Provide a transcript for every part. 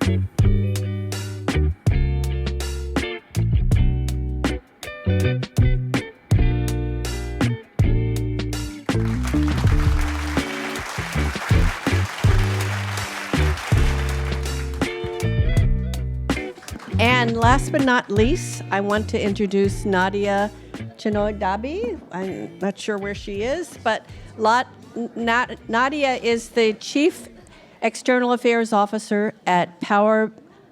And last but not least, I want to introduce Nadia Chinoy-Dabi. I'm not sure where she is, but Nadia is the Chief External Affairs Officer at Power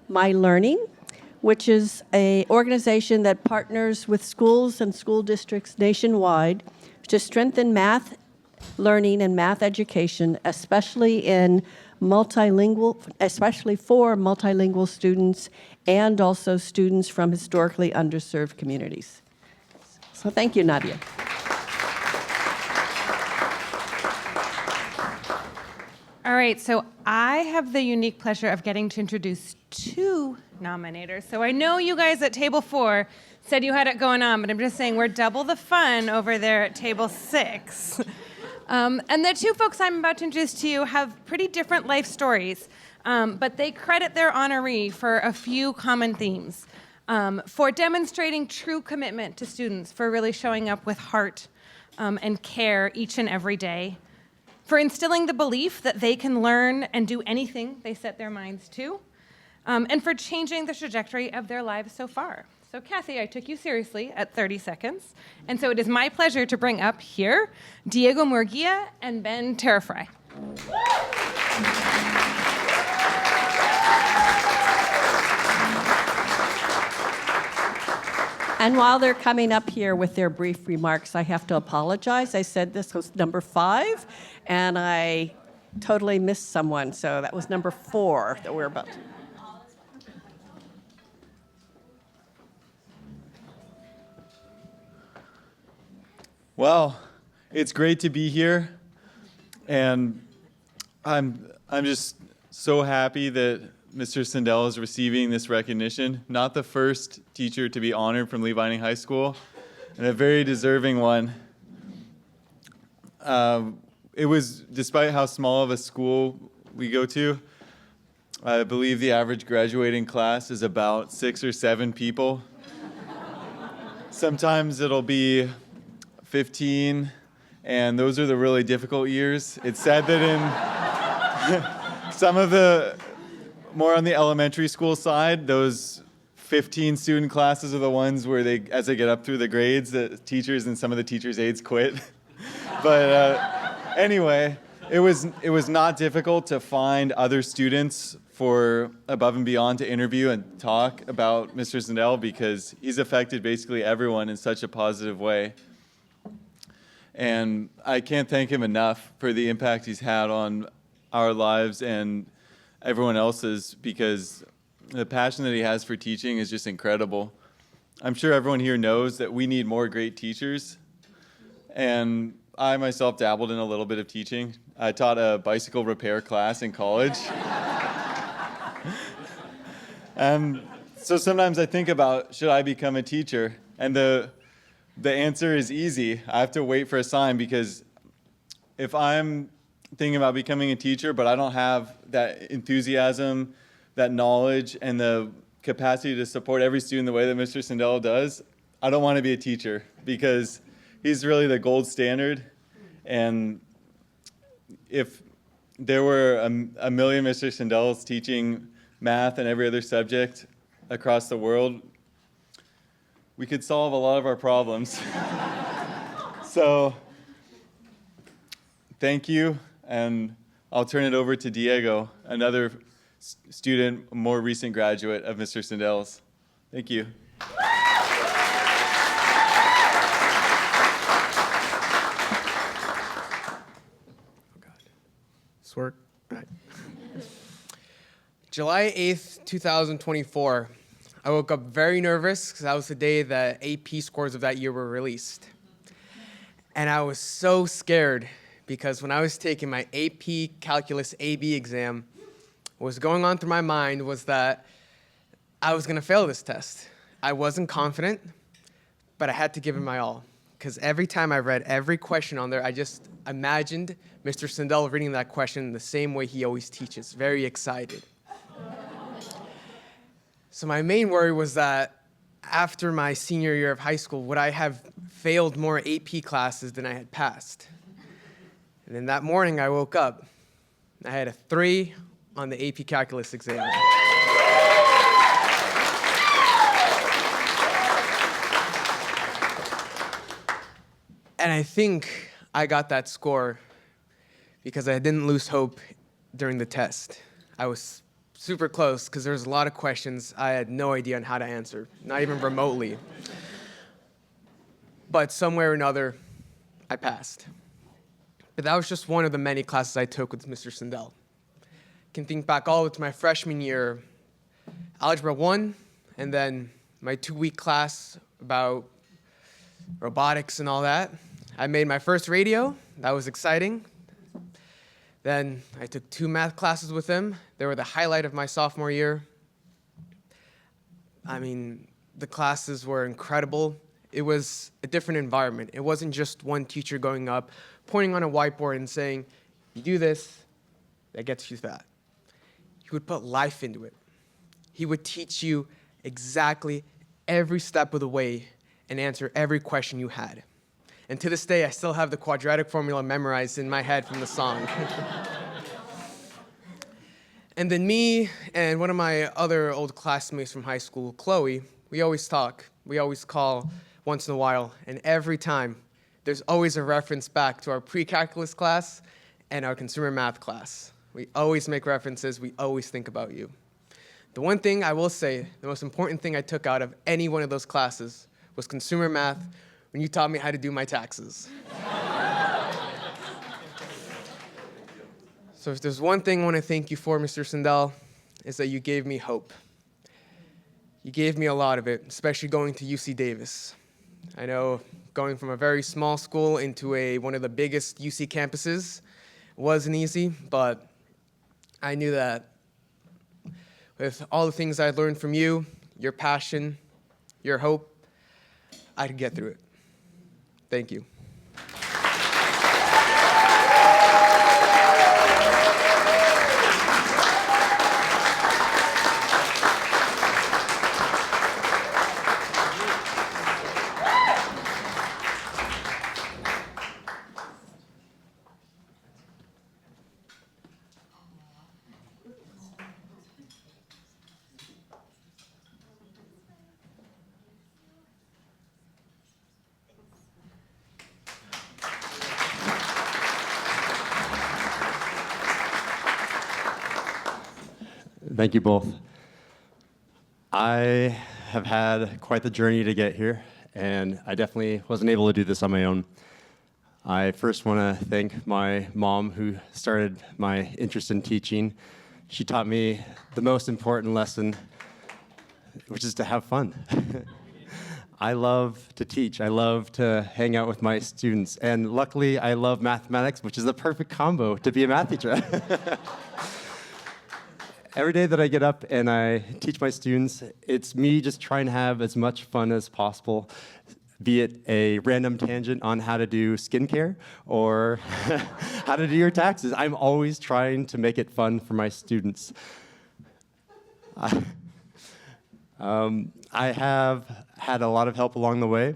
My Learning, which is an organization that partners with schools and school districts nationwide to strengthen math learning and math education, especially for multilingual students and also students from historically underserved communities. So thank you, Nadia. All right, so I have the unique pleasure of getting to introduce two nominators. So I know you guys at table 4 said you had it going on, but I'm just saying we're double the fun over there at table 6. And the two folks I'm about to introduce to you have pretty different life stories, but they credit their honoree for a few common themes. For demonstrating true commitment to students, for really showing up with heart and care each and every day, for instilling the belief that they can learn and do anything they set their minds to, and for changing the trajectory of their lives so far. So Kathy, I took you seriously at 30 seconds, and so it is my pleasure to bring up here Diego Murguia and Ben Trefry. And while they're coming up here with their brief remarks, I have to apologize. I said this was number 5, and I totally missed someone, so that was number 4 that we're about to. Well, it's great to be here, and I'm just so happy that Mr. SIndel is receiving this recognition. Not the first teacher to be honored from Lee Vining High School, and a very deserving one. It was, despite how small of a school we go to, I believe the average graduating class is about 6 or 7 people. Sometimes it'll be 15, and those are the really difficult years. It's sad that in some of the more on the elementary school side, those 15 student classes are the ones where they, as they get up through the grades, the teachers and some of the teachers' aides quit. But anyway, it was not difficult to find other students for Above and Beyond to interview and talk about Mr. SIndel, because he's affected basically everyone in such a positive way. And I can't thank him enough for the impact he's had on our lives and everyone else's, because the passion that he has for teaching is just incredible. I'm sure everyone here knows that we need more great teachers. And I myself dabbled in a little bit of teaching. I taught a bicycle repair class in college. So sometimes I think about, should I become a teacher? And the answer is easy. I have to wait for a sign, because if I'm thinking about becoming a teacher, but I don't have that enthusiasm, that knowledge, and the capacity to support every student the way that Mr. SIndel does, I don't want to be a teacher, because he's really the gold standard. And if there were a million Mr. SIndels teaching math and every other subject across the world, we could solve a lot of our problems. So thank you, and I'll turn it over to Diego, another student, a more recent graduate of Mr. SIndel's. Thank you. Oh God. This work? All right. July 8th, 2024. I woke up very nervous because that was the day the AP scores of that year were released. And I was so scared because when I was taking my AP Calculus AB exam, what was going on through my mind was that I was going to fail this test. I wasn't confident, but I had to give it my all. Because every time I read every question on there, I just imagined Mr. SIndel reading that question the same way he always teaches, very excited. So my main worry was that after my senior year of high school, would I have failed more AP classes than I had passed? And then that morning I woke up, I had a 3 on the AP Calculus exam. And I think I got that score because I didn't lose hope during the test. I was super close because there was a lot of questions I had no idea on how to answer, not even remotely. But somewhere or another, I passed. But that was just one of the many classes I took with Mr. SIndel. I can think back all the way to my freshman year, Algebra 1, and then my 2-week class about robotics and all that. I made my first radio. That was exciting. Then I took 2 math classes with him. They were the highlight of my sophomore year. I mean, the classes were incredible. It was a different environment. It wasn't just one teacher going up, pointing on a whiteboard and saying, you do this, that gets you that. He would put life into it. He would teach you exactly every step of the way and answer every question you had. And to this day, I still have the quadratic formula memorized in my head from the song. And then me and one of my other old classmates from high school, Chloe, we always talk. We always call once in a while. And every time, there's always a reference back to our pre-calculus class and our consumer math class. We always make references. We always think about you. The one thing I will say, the most important thing I took out of any one of those classes was consumer math, when you taught me how to do my taxes. So if there's one thing I want to thank you for, Mr. SIndel, is that you gave me hope. You gave me a lot of it, especially going to UC Davis. I know going from a very small school into one of the biggest UC campuses wasn't easy, but I knew that with all the things I learned from you, your passion, your hope, I could get through it. Thank you. Thank you both. I have had quite the journey to get here, and I definitely wasn't able to do this on my own. I first want to thank my mom who started my interest in teaching. She taught me the most important lesson, which is to have fun. I love to teach. I love to hang out with my students, and luckily I love mathematics, which is the perfect combo to be a math teacher. Every day that I get up and I teach my students, it's me just trying to have as much fun as possible, be it a random tangent on how to do skincare or how to do your taxes. I'm always trying to make it fun for my students. I have had a lot of help along the way.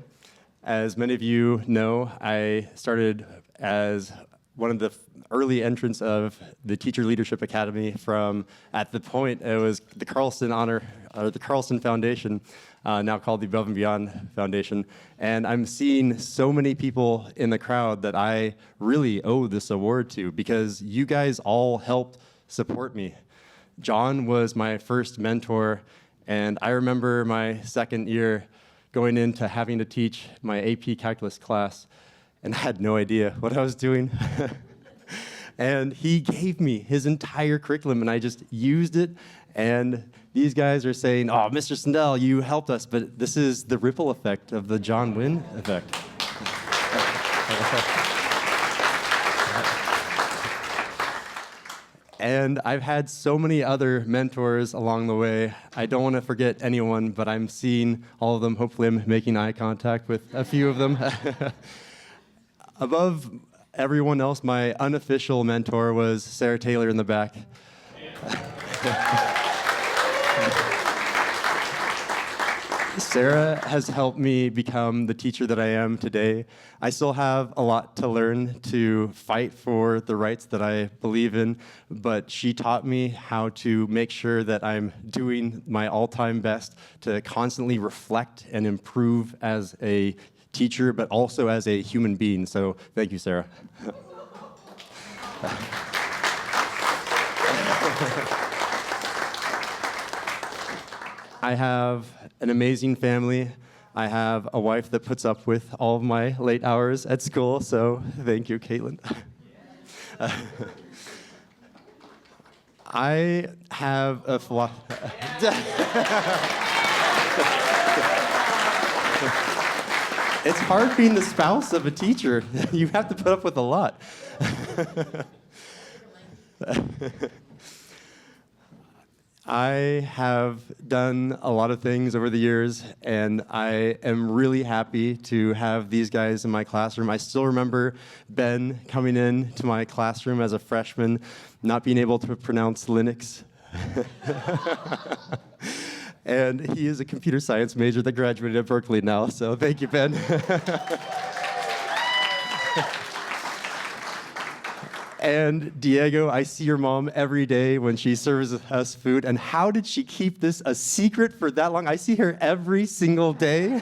As many of you know, I started as one of the early entrants of the Teacher Leadership Academy from, at the point, it was the Carlson the Carlson Foundation, now called the Above and Beyond Foundation. And I'm seeing so many people in the crowd that I really owe this award to because you guys all helped support me. John was my first mentor, and I remember my second year going into having to teach my AP Calculus class, and I had no idea what I was doing. And he gave me his entire curriculum, and I just used it. And these guys are saying, oh, Mr. SIndel, you helped us, but this is the ripple effect of the John Wynn effect. And I've had so many other mentors along the way. I don't want to forget anyone, but I'm seeing all of them. Hopefully I'm making eye contact with a few of them. Above everyone else, my unofficial mentor was Sarah Taylor in the back. Sarah has helped me become the teacher that I am today. I still have a lot to learn to fight for the rights that I believe in, but she taught me how to make sure that I'm doing my all-time best to constantly reflect and improve as a teacher, but also as a human being. So thank you, Sarah. I have an amazing family. I have a wife that puts up with all of my late hours at school, so thank you, Caitlin. I have a It's hard being the spouse of a teacher. You have to put up with a lot. I have done a lot of things over the years, and I am really happy to have these guys in my classroom. I still remember Ben coming in to my classroom as a freshman, not being able to pronounce Linux. And he is a computer science major that graduated at Berkeley now, so thank you, Ben. And Diego, I see your mom every day when she serves us food. And how did she keep this a secret for that long? I see her every single day.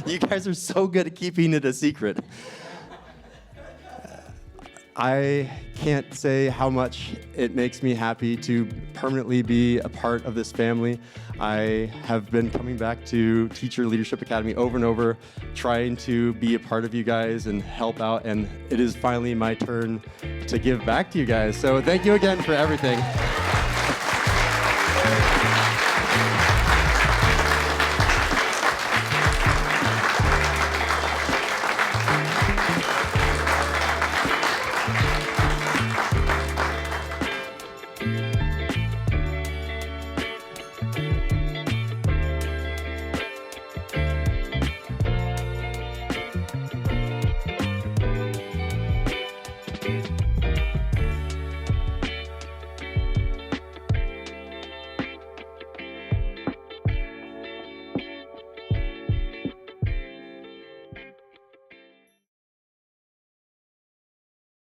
You guys are so good at keeping it a secret. I can't say how much it makes me happy to permanently be a part of this family. I have been coming back to Teacher Leadership Academy over and over, trying to be a part of you guys and help out, and it is finally my turn to give back to you guys. So thank you again for everything.